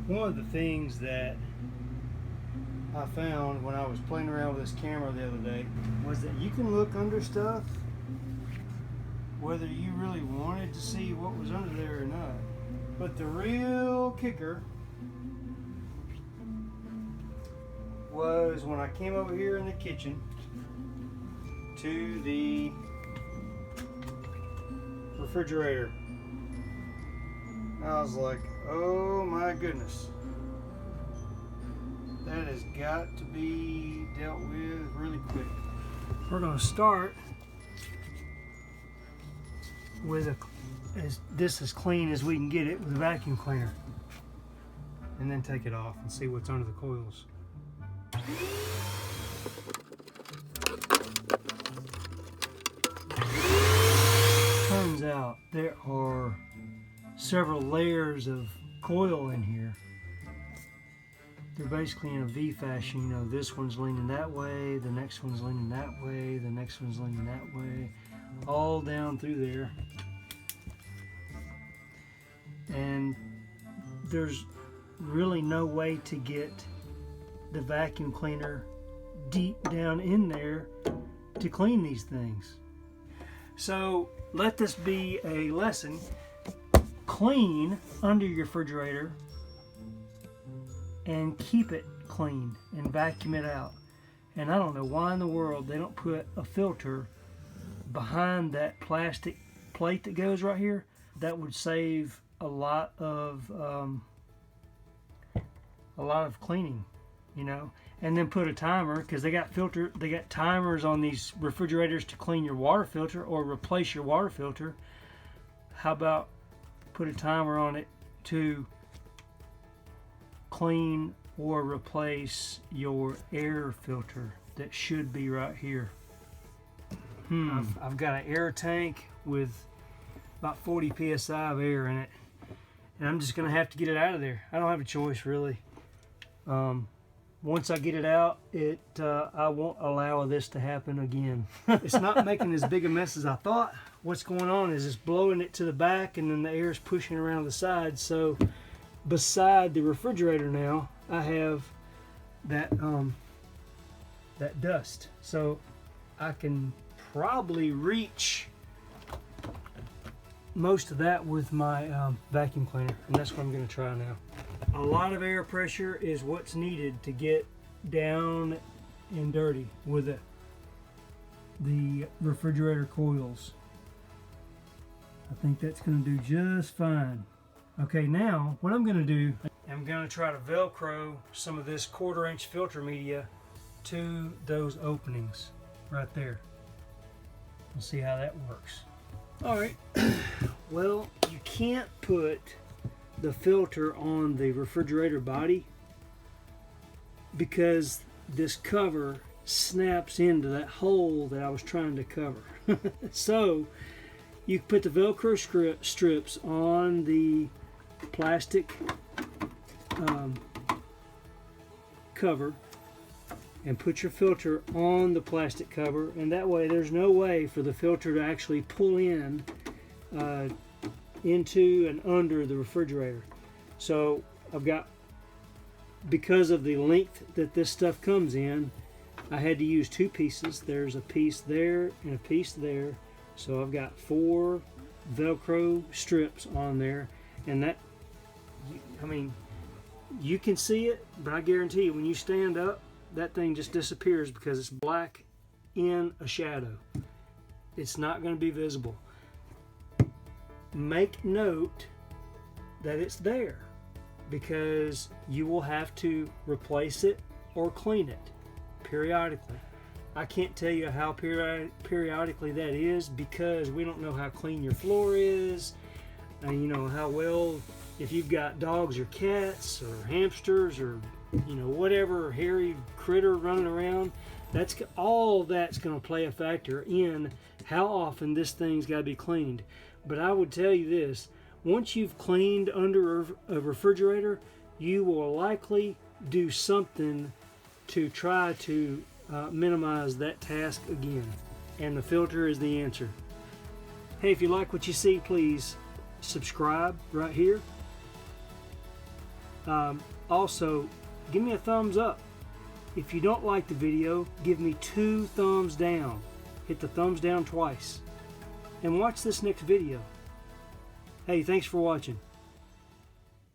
One of the things that I found when I was playing around with this camera the other day was that you can look under stuff whether you really wanted to see what was under there or not. But the real kicker was when I came over here in the kitchen to the refrigerator. I was like, oh my goodness. That has got to be dealt with really quick. We're going to start with this as clean as we can get it with a vacuum cleaner. And then take it off and see what's under the coils. Turns out there are several layers of coil in here. They're basically in a V fashion. You know, this one's leaning that way, the next one's leaning that way, the next one's leaning that way, all down through there. And there's really no way to get the vacuum cleaner deep down in there to clean these things. So let this be a lesson. Clean under your refrigerator and keep it clean and vacuum it out. And I don't know why in the world they don't put a filter behind that plastic plate that goes right here. That would save a lot of cleaning, you know. And then put a timer, because they got timers on these refrigerators to clean your water filter or replace your water filter. How about put a timer on it to clean or replace your air filter that should be right here. I've got an air tank with about 40 psi of air in it, and I'm just gonna have to get it out of there. I don't have a choice really. Once I get it out, I won't allow this to happen again. It's not making as big a mess as I thought. What's going on is it's blowing it to the back, and then the air is pushing around the side. So beside the refrigerator now, I have that that dust. So I can probably reach most of that with my vacuum cleaner, and that's what I'm going to try now. A lot of air pressure is what's needed to get down and dirty with the refrigerator coils. I think that's going to do just fine. Okay, now what I'm going to do, I'm going to try to Velcro some of this 1/4 inch filter media to those openings right there. We'll see how that works. All right, well, you can't put the filter on the refrigerator body because this cover snaps into that hole that I was trying to cover. So you put the Velcro strips on the plastic cover and put your filter on the plastic cover, and that way there's no way for the filter to actually pull in into and under the refrigerator. So I've got, because of the length that this stuff comes in, I had to use 2 pieces. There's a piece there and a piece there. So I've got 4 Velcro strips on there, and that, I mean, you can see it, but I guarantee you when you stand up, that thing just disappears because it's black in a shadow. It's not going to be visible. Make note that it's there, because you will have to replace it or clean it periodically. I can't tell you how periodically that is, because we don't know how clean your floor is, and you know how well, if you've got dogs or cats or hamsters or whatever hairy critter running around, that's all that's going to play a factor in how often this thing's got to be cleaned. But I would tell you this, once you've cleaned under a refrigerator, you will likely do something to try to minimize that task again, and the filter is the answer. Hey, if you like what you see, please subscribe right here. Also, give me a thumbs up. If you don't like the video, give me 2 thumbs down. Hit the thumbs down twice. And watch this next video. Hey, thanks for watching.